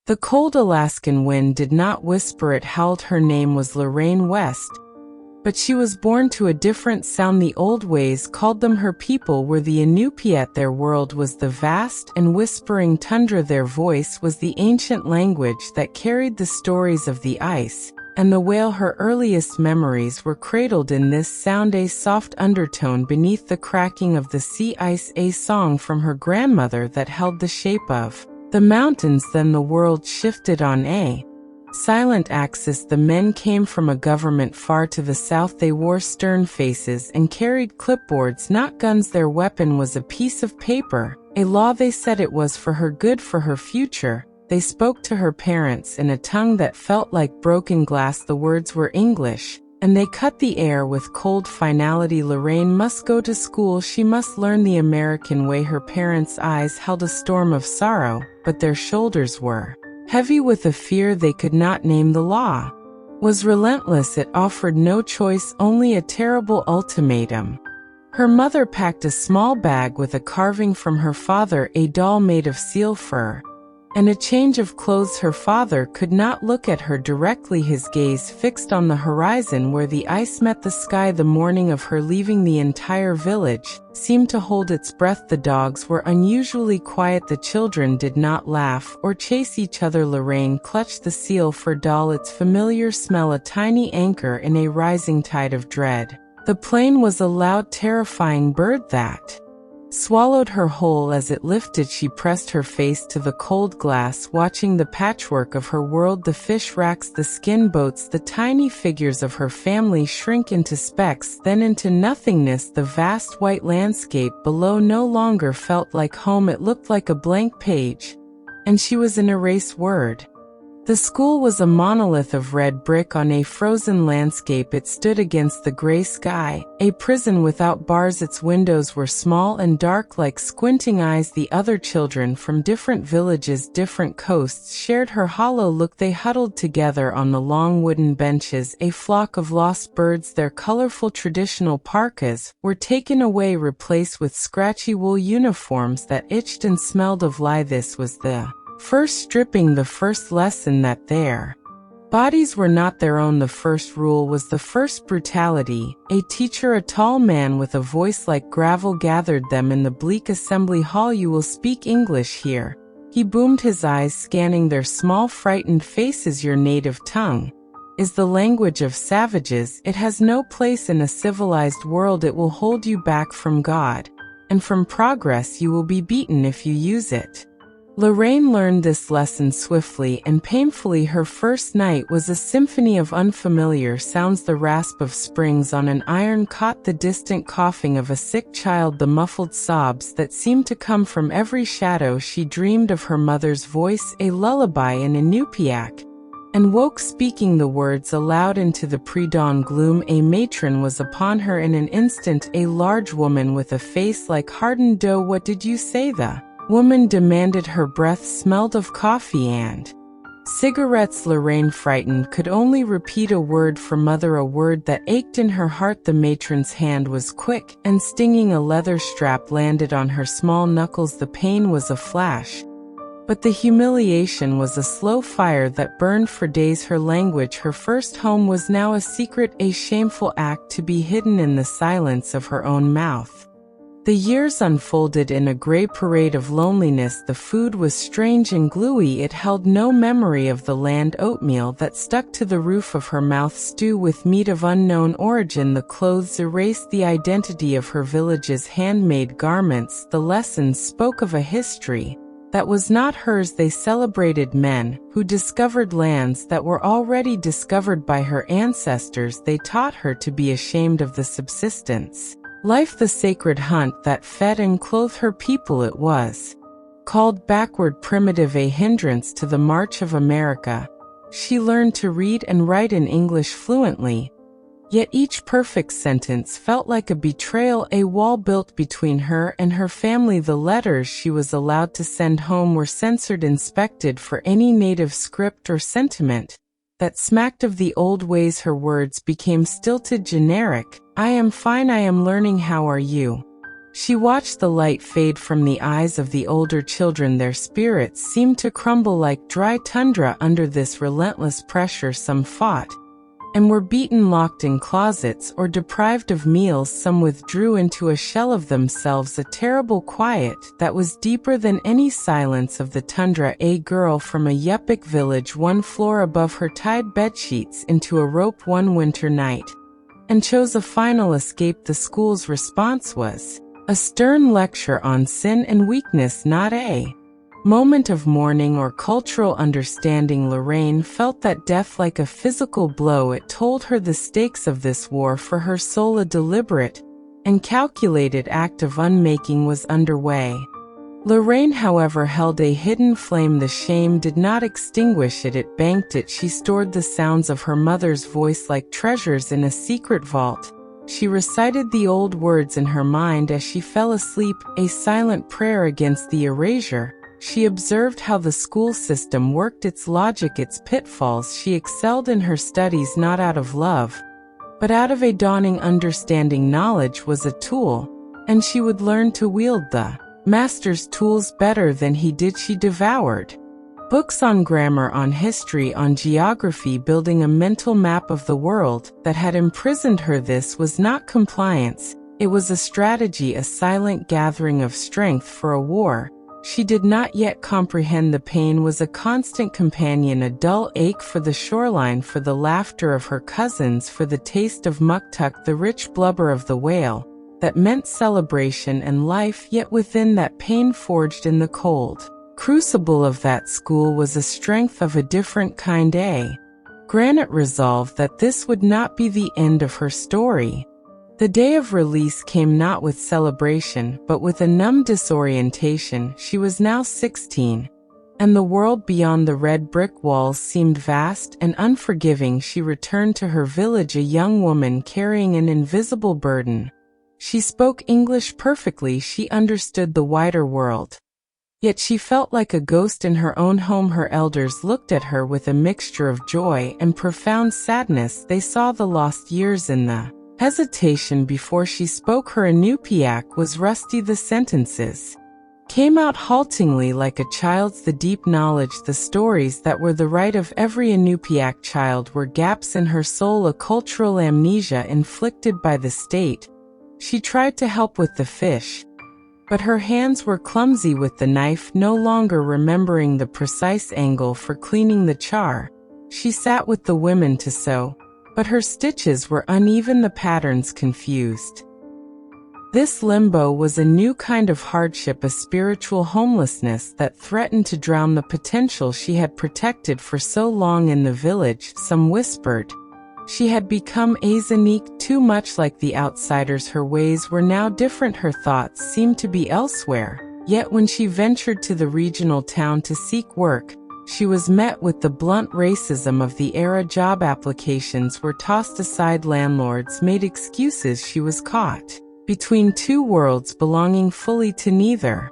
The cold Alaskan wind did not whisper, it howled. Her name was Lorraine West, but she was born to a different sound. The old ways called them her people were the Iñupiat. Their world was the vast and whispering tundra. Their voice was the ancient language that carried the stories of the ice and the whale. Her earliest memories were cradled in this sound, a soft undertone beneath the cracking of the sea ice, a song from her grandmother that held the shape of the mountains. Then the world shifted on a silent axis. The men came from a government far to the south. They wore stern faces and carried clipboards, not guns. Their weapon was a piece of paper, a law. They said it was for her good, for her future. They spoke to her parents in a tongue that felt like broken glass. The words were English, and they cut the air with cold finality. Lorraine must go to school. She must learn the American way. Her parents' eyes held a storm of sorrow, but their shoulders were heavy with a fear they could not name. The law was relentless. It offered no choice, only a terrible ultimatum. Her mother packed a small bag with a carving from her father, a doll made of seal fur, and a change of clothes. Her father could not look at her directly, his gaze fixed on the horizon where the ice met the sky. The morning of her leaving, the entire village seemed to hold its breath. The dogs were unusually quiet. The children did not laugh or chase each other. Lorraine clutched the seal fur doll, its familiar smell a tiny anchor in a rising tide of dread. The plane was a loud, terrifying bird that swallowed her whole. As it lifted, she pressed her face to the cold glass, watching the patchwork of her world, the fish racks, the skin boats, the tiny figures of her family shrink into specks, then into nothingness. The vast white landscape below no longer felt like home. It looked like a blank page, and she was an erased word. The school was a monolith of red brick on a frozen landscape. It stood against the gray sky, a prison without bars. Its windows were small and dark like squinting eyes. The other children from different villages, different coasts, shared her hollow look. They huddled together on the long wooden benches, a flock of lost birds. Their colorful traditional parkas were taken away, replaced with scratchy wool uniforms that itched and smelled of lye. This was the first stripping, the first lesson that their bodies were not their own. The first rule was the first brutality. A teacher, a tall man with a voice like gravel, gathered them in the bleak assembly hall. You will speak English here, he boomed, his eyes scanning their small, frightened faces. Your native tongue is the language of savages. It has no place in a civilized world. It will hold you back from God and from progress. You will be beaten if you use it. Lorraine learned this lesson swiftly and painfully. Her first night was a symphony of unfamiliar sounds. The rasp of springs on an iron cot, the distant coughing of a sick child, the muffled sobs that seemed to come from every shadow. She dreamed of her mother's voice, a lullaby in Iñupiaq, and woke speaking the words aloud into the pre-dawn gloom. A matron was upon her in an instant, a large woman with a face like hardened dough. What did you say? The woman demanded. Her breath smelled of coffee and cigarettes. Lorraine, frightened, could only repeat a word for mother, a word that ached in her heart. The matron's hand was quick and stinging. A leather strap landed on her small knuckles. The pain was a flash, but the humiliation was a slow fire that burned for days. Her language, her first home, was now a secret, a shameful act to be hidden in the silence of her own mouth. The years unfolded in a gray parade of loneliness. The food was strange and gluey. It held no memory of the land. Oatmeal that stuck to the roof of her mouth, stew with meat of unknown origin. The clothes erased the identity of her village's handmade garments. The lessons spoke of a history that was not hers. They celebrated men who discovered lands that were already discovered by her ancestors. They taught her to be ashamed of the subsistence life, the sacred hunt that fed and clothed her people. It was called backward, primitive, a hindrance to the march of America. She learned to read and write in English fluently, yet each perfect sentence felt like a betrayal, a wall built between her and her family. The letters she was allowed to send home were censored, inspected for any native script or sentiment that smacked of the old ways. Her words became stilted, generic. I am fine, I am learning, how are you? She watched the light fade from the eyes of the older children. Their spirits seemed to crumble like dry tundra under this relentless pressure. Some fought and were beaten, locked in closets, or deprived of meals. Some withdrew into a shell of themselves, a terrible quiet that was deeper than any silence of the tundra. A girl from a Iñupiaq village, one floor above her, tied bedsheets into a rope one winter night and chose a final escape. The school's response was a stern lecture on sin and weakness, not a moment of mourning or cultural understanding. Lorraine felt that death like a physical blow. It told her the stakes of this war for her soul. A deliberate and calculated act of unmaking was underway. Lorraine, however, held a hidden flame. The shame did not extinguish it, it banked it. She stored the sounds of her mother's voice like treasures in a secret vault. She recited the old words in her mind as she fell asleep, a silent prayer against the erasure. She observed how the school system worked, its logic, its pitfalls. She excelled in her studies not out of love, but out of a dawning understanding. Knowledge was a tool, and she would learn to wield the master's tools better than he did. She devoured books on grammar, on history, on geography, building a mental map of the world that had imprisoned her. This was not compliance, it was a strategy, a silent gathering of strength for a war she did not yet comprehend. The pain was a constant companion, a dull ache for the shoreline, for the laughter of her cousins, for the taste of muktuk, the rich blubber of the whale that meant celebration and life. Yet within that pain, forged in the cold crucible of that school, was a strength of a different kind, a granite resolve that this would not be the end of her story. The day of release came not with celebration, but with a numb disorientation. She was now 16, and the world beyond the red brick walls seemed vast and unforgiving. She returned to her village, a young woman carrying an invisible burden. She spoke English perfectly, she understood the wider world. Yet she felt like a ghost in her own home. Her elders looked at her with a mixture of joy and profound sadness. They saw the lost years in the hesitation before she spoke. Her Iñupiaq was rusty. The sentences came out haltingly like a child's. The deep knowledge, the stories that were the right of every Iñupiaq child, were gaps in her soul, a cultural amnesia inflicted by the state. She tried to help with the fish, but her hands were clumsy with the knife, no longer remembering the precise angle for cleaning the char. She sat with the women to sew, but her stitches were uneven, the patterns confused. This limbo was a new kind of hardship, a spiritual homelessness that threatened to drown the potential she had protected for so long. In the village, some whispered she had become unique, too much like the outsiders. Her ways were now different, her thoughts seemed to be elsewhere. Yet when she ventured to the regional town to seek work, she was met with the blunt racism of the era. Job applications were tossed aside, landlords made excuses. She was caught between two worlds, belonging fully to neither.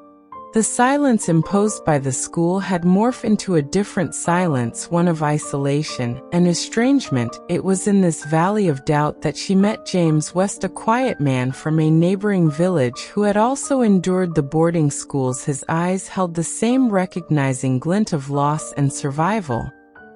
The silence imposed by the school had morphed into a different silence, one of isolation and estrangement. It was in this valley of doubt that she met James West, a quiet man from a neighboring village who had also endured the boarding schools. His eyes held the same recognizing glint of loss and survival.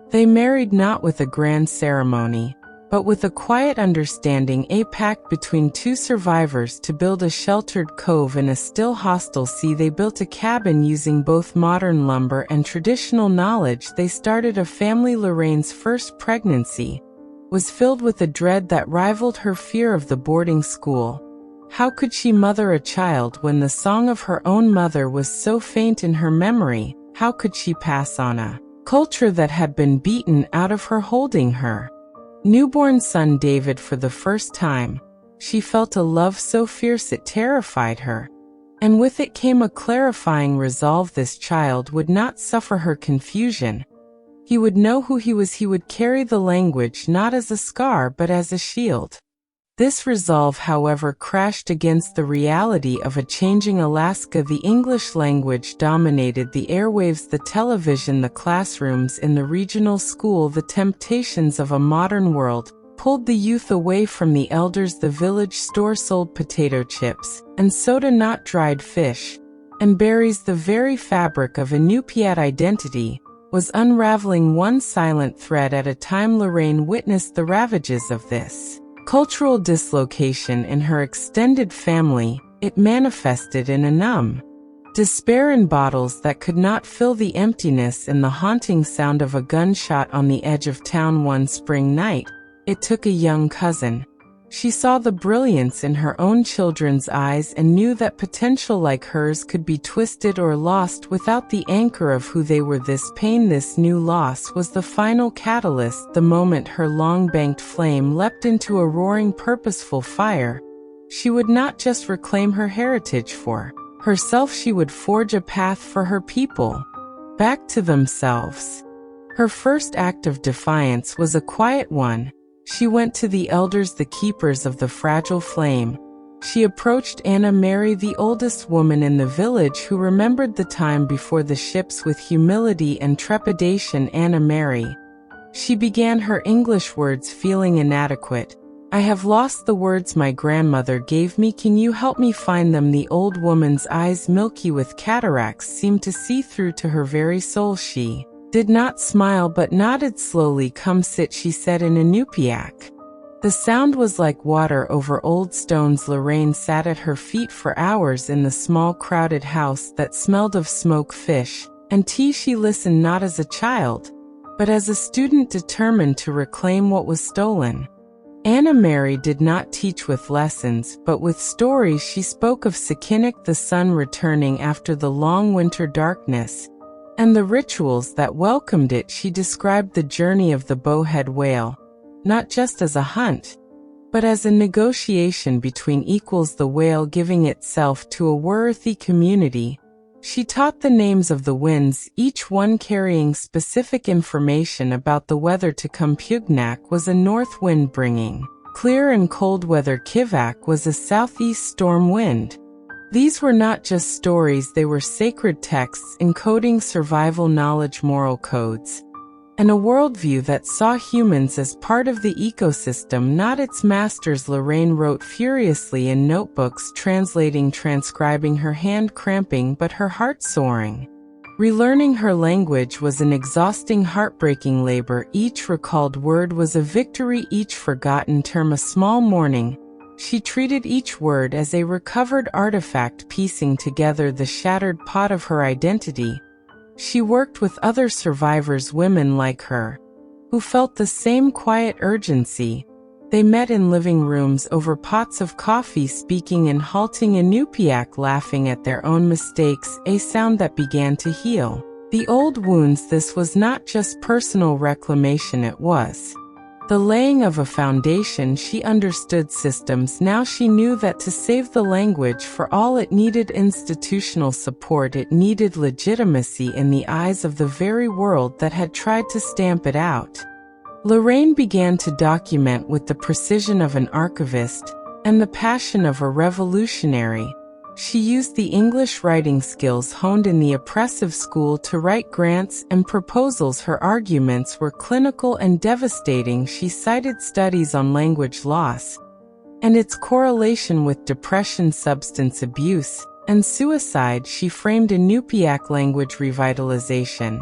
They married not with a grand ceremony, but with a quiet understanding, a pact between two survivors to build a sheltered cove in a still hostile sea. They built a cabin using both modern lumber and traditional knowledge. They started a family. Lorraine's first pregnancy was filled with a dread that rivaled her fear of the boarding school. How could she mother a child when the song of her own mother was so faint in her memory? How could she pass on a culture that had been beaten out of her holding her newborn son David for the first time? She felt a love so fierce it terrified her, and with it came a clarifying resolve. This child would not suffer her confusion. He would know who he was. He would carry the language not as a scar but as a shield. This resolve, however, crashed against the reality of a changing Alaska. The English language dominated the airwaves, the television, the classrooms in the regional school. The temptations of a modern world pulled the youth away from the elders. The village store sold potato chips and soda, not dried fish, and berries. The very fabric of Iñupiat identity was unraveling one silent thread at a time. Lorraine witnessed the ravages of this cultural dislocation in her extended family. It manifested in a numb despair in bottles that could not fill the emptiness, in the haunting sound of a gunshot on the edge of town one spring night. It took a young cousin. She saw the brilliance in her own children's eyes and knew that potential like hers could be twisted or lost without the anchor of who they were. This pain, this new loss, was the final catalyst, the moment her long-banked flame leapt into a roaring, purposeful fire. She would not just reclaim her heritage for herself, she would forge a path for her people, back to themselves. Her first act of defiance was a quiet one. She went to the elders, the keepers of the fragile flame. She approached Anna Mary, the oldest woman in the village, who remembered the time before the ships with humility and trepidation. Anna Mary. She began her English words, feeling inadequate. "I have lost the words my grandmother gave me. Can you help me find them?" The old woman's eyes, milky with cataracts, seemed to see through to her very soul. She did not smile but nodded slowly. "Come sit," she said in Iñupiaq. The sound was like water over old stones. Lorraine sat at her feet for hours in the small, crowded house that smelled of smoke, fish, and tea. She listened not as a child, but as a student determined to reclaim what was stolen. Anna Mary did not teach with lessons, but with stories. She spoke of Sakinik, the sun returning after the long winter darkness, and the rituals that welcomed it. She described the journey of the bowhead whale, not just as a hunt, but as a negotiation between equals, the whale giving itself to a worthy community. She taught the names of the winds, each one carrying specific information about the weather to come. Pugnak was a north wind bringing clear and cold weather. Kivak was a southeast storm wind. These were not just stories, they were sacred texts encoding survival knowledge, moral codes, and a worldview that saw humans as part of the ecosystem, not its masters. Lorraine wrote furiously in notebooks, translating, transcribing, her hand cramping but her heart soaring. Relearning her language was an exhausting, heartbreaking labor. Each recalled word was a victory, each forgotten term a small mourning. She treated each word as a recovered artifact, piecing together the shattered pot of her identity. She worked with other survivors, women like her, who felt the same quiet urgency. They met in living rooms over pots of coffee, speaking in halting Iñupiaq, laughing at their own mistakes, a sound that began to heal the old wounds. This was not just personal reclamation, it was the laying of a foundation. She understood systems now. She knew that to save the language, for all it needed institutional support, it needed legitimacy in the eyes of the very world that had tried to stamp it out. Lorraine began to document with the precision of an archivist and the passion of a revolutionary. She used the English writing skills honed in the oppressive school to write grants and proposals. Her arguments were clinical and devastating. She cited studies on language loss and its correlation with depression, substance abuse, and suicide. She framed Iñupiaq language revitalization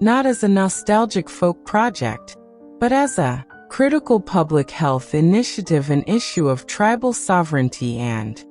not as a nostalgic folk project, but as a critical public health initiative, an issue of tribal sovereignty and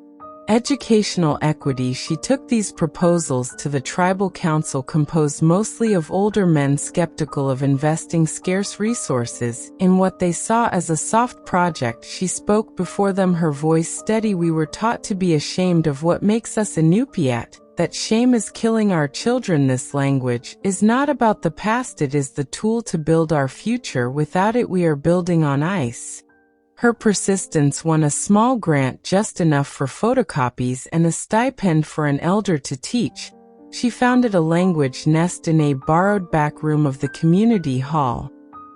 educational equity. She took these proposals to the tribal council, composed mostly of older men skeptical of investing scarce resources in what they saw as a soft project. She spoke before them, her voice steady. "We were taught to be ashamed of what makes us Iñupiat, that shame is killing our children. This language is not about the past, it is the tool to build our future. Without it, we are building on ice." Her persistence won a small grant, just enough for photocopies and a stipend for an elder to teach. She founded a language nest in a borrowed back room of the community hall.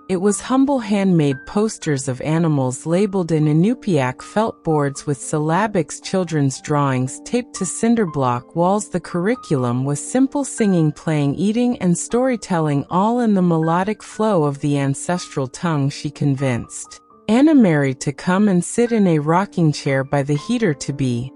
It was humble handmade posters of animals labeled in Iñupiaq, felt boards with syllabics, children's drawings taped to cinderblock walls. The curriculum was simple: singing, playing, eating, and storytelling, all in the melodic flow of the ancestral tongue. She convinced Anna married to come and sit in a rocking chair by the heater to be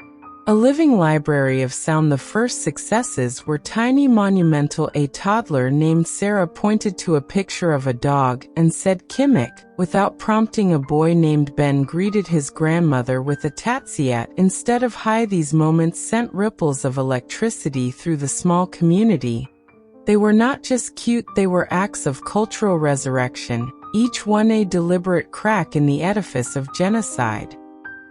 a living library of sound. The first successes were tiny monumental. A toddler named Sarah pointed to a picture of a dog and said Kimmick. Without prompting, a boy named Ben greeted his grandmother with a tatsiat instead of hi. These moments sent ripples of electricity through the small community. They were not just cute, they were acts of cultural resurrection, each one a deliberate crack in the edifice of genocide.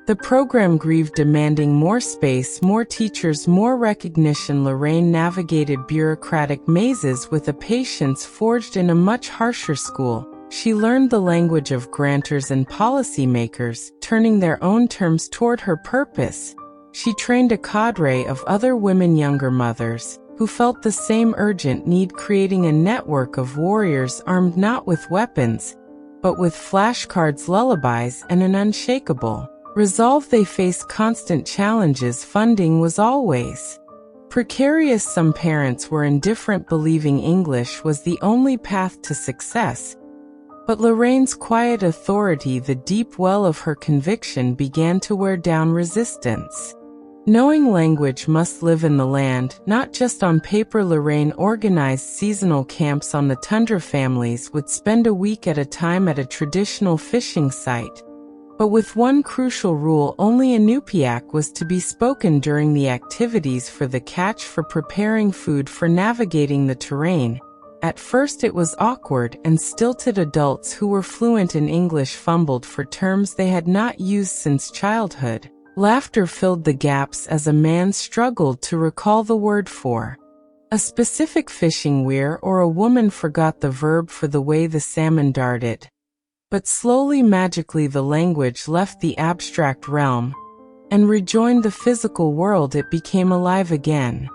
The program grieved, demanding more space, more teachers, more recognition. Lorraine navigated bureaucratic mazes with a patience forged in a much harsher school. She learned the language of grantors and policymakers, turning their own terms toward her purpose. She trained a cadre of other women, younger mothers, who felt the same urgent need, creating a network of warriors armed not with weapons, but with flashcards, lullabies, and an unshakable resolve. They faced constant challenges. Funding was always precarious. Some parents were indifferent, believing English was the only path to success. But Lorraine's quiet authority, the deep well of her conviction, began to wear down resistance. Knowing language must live in the land, not just on paper. Lorraine organized seasonal camps on the tundra. Families would spend a week at a time at a traditional fishing site, but with one crucial rule: only Iñupiaq was to be spoken during the activities, for the catch, for preparing food, for navigating the terrain. At first it was awkward, and stilted adults who were fluent in English fumbled for terms they had not used since childhood. Laughter filled the gaps as a man struggled to recall the word for a specific fishing weir, or a woman forgot the verb for the way the salmon darted. But slowly, magically, the language left the abstract realm and rejoined the physical world. It became alive again,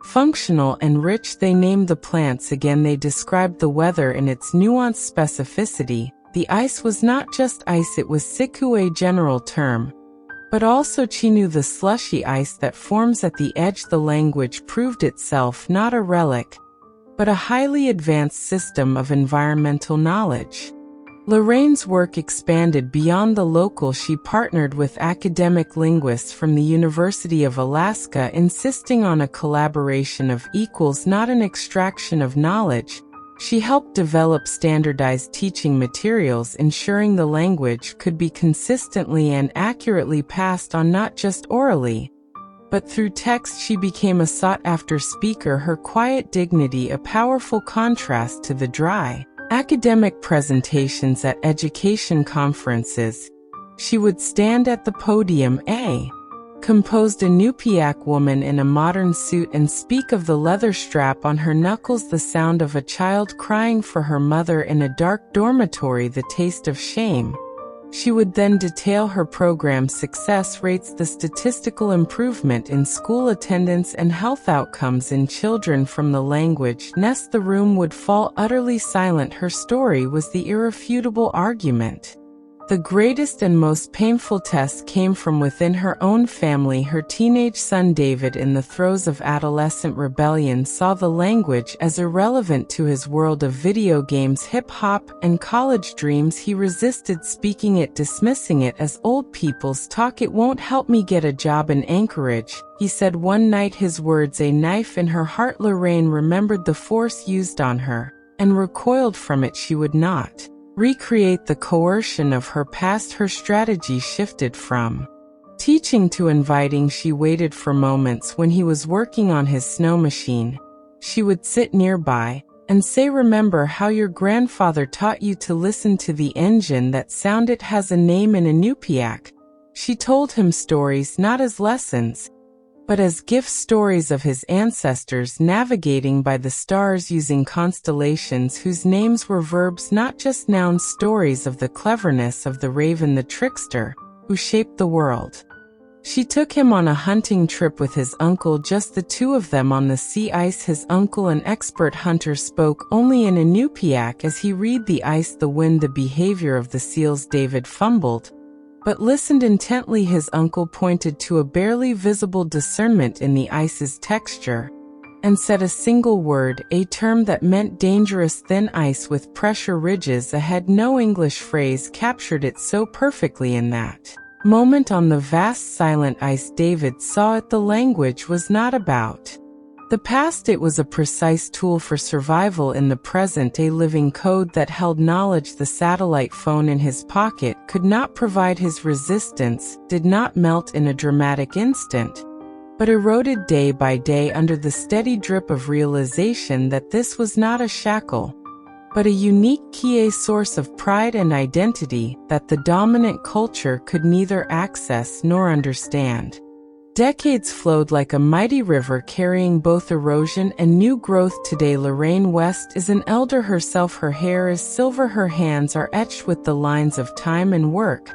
functional and rich. They named the plants again. They described the weather in its nuanced specificity. The ice was not just ice, it was siku, a general term, but also chinu, the slushy ice that forms at the edge. The language proved itself not a relic, but a highly advanced system of environmental knowledge. Lorraine's work expanded beyond the local. She partnered with academic linguists from the University of Alaska, insisting on a collaboration of equals, not an extraction of knowledge. She helped develop standardized teaching materials, ensuring the language could be consistently and accurately passed on, not just orally, but through text. She became a sought-after speaker, her quiet dignity a powerful contrast to the dry academic presentations at education conferences. She would stand at the podium, a composed Iñupiaq woman in a modern suit, and speak of the leather strap on her knuckles, the sound of a child crying for her mother in a dark dormitory, the taste of shame. She would then detail her program's success rates, the statistical improvement in school attendance and health outcomes in children from the language nest. The room would fall utterly silent. Her story was the irrefutable argument. The greatest and most painful test came from within her own family. Her teenage son David, in the throes of adolescent rebellion, saw the language as irrelevant to his world of video games, hip-hop, and college dreams. He resisted speaking it, dismissing it as old people's talk. "It won't help me get a job in Anchorage," he said one night, his words a knife in her heart. Lorraine remembered the force used on her and recoiled from it. She would not recreate the coercion of her past. Her strategy shifted from teaching to inviting. She waited for moments when he was working on his snow machine. She would sit nearby and say, "Remember how your grandfather taught you to listen to the engine that sound? It has a name in Iñupiaq." She told him stories not as lessons, but as gifts, stories of his ancestors navigating by the stars using constellations whose names were verbs, not just nouns, stories of the cleverness of the raven, the trickster, who shaped the world. She took him on a hunting trip with his uncle, just the two of them on the sea ice. His uncle, an expert hunter, spoke only in Iñupiaq as he read the ice, the wind, the behavior of the seals. David fumbled, but listened intently. His uncle pointed to a barely visible discernment in the ice's texture. and said a single word, a term that meant dangerous thin ice with pressure ridges ahead. No English phrase captured it so perfectly in that moment on the vast silent ice. David saw it. The language was not about the past, it was a precise tool for survival in the present, a living code that held knowledge. The satellite phone in his pocket could not provide his resistance, did not melt in a dramatic instant, but eroded day by day under the steady drip of realization that this was not a shackle, but a unique key, a source of pride and identity that the dominant culture could neither access nor understand. Decades flowed like a mighty river, carrying both erosion and new growth. Today Lorraine West is an elder herself. Her hair is silver, her hands are etched with the lines of time and work,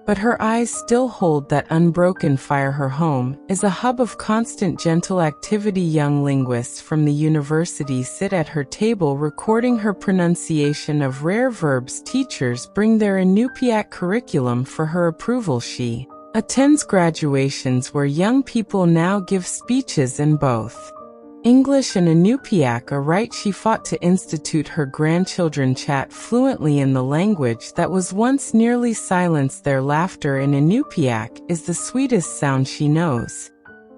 but her eyes still hold that unbroken fire. Her home is a hub of constant gentle activity. Young linguists from the university sit at her table, recording her pronunciation of rare verbs. Teachers bring their Iñupiaq curriculum for her approval. She attends graduations where young people now give speeches in both English and Iñupiaq. A right she fought to institute. Her grandchildren chat fluently in the language that was once nearly silenced. Their laughter in Iñupiaq is the sweetest sound she knows.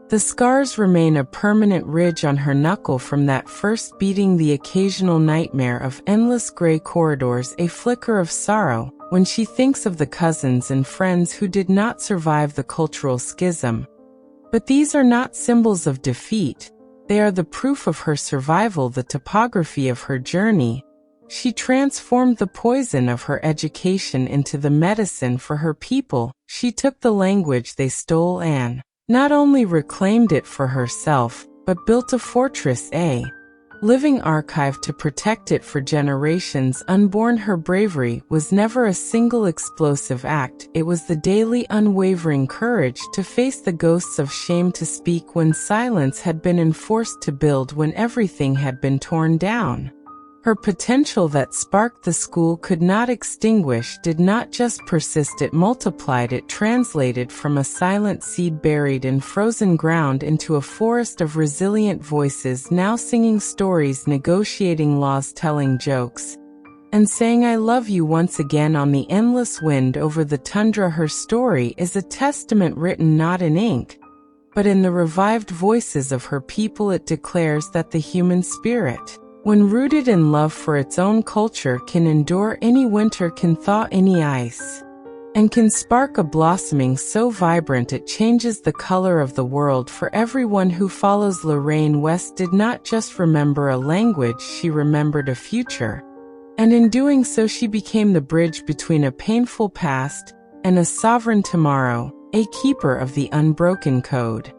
The scars remain, a permanent ridge on her knuckle from that first beating, the occasional nightmare of endless gray corridors, a flicker of sorrow when she thinks of the cousins and friends who did not survive the cultural schism. But these are not symbols of defeat. They are the proof of her survival, the topography of her journey. She transformed the poison of her education into the medicine for her people. She took the language they stole and not only reclaimed it for herself, but built a fortress, a living archive to protect it for generations unborn. Her bravery was never a single explosive act, it was the daily unwavering courage to face the ghosts of shame, to speak when silence had been enforced, to build when everything had been torn down. Her potential that sparked the school could not extinguish did not just persist, it multiplied. It translated from a silent seed buried in frozen ground into a forest of resilient voices now singing stories, negotiating laws, telling jokes, and saying I love you once again on the endless wind over the tundra. Her story is a testament written not in ink, but in the revived voices of her people. It declares that the human spirit, when rooted in love for its own culture, can endure any winter, can thaw any ice, and can spark a blossoming so vibrant it changes the color of the world. For everyone who follows, Lorraine West did not just remember a language, she remembered a future. And in doing so, she became the bridge between a painful past and a sovereign tomorrow, a keeper of the unbroken code.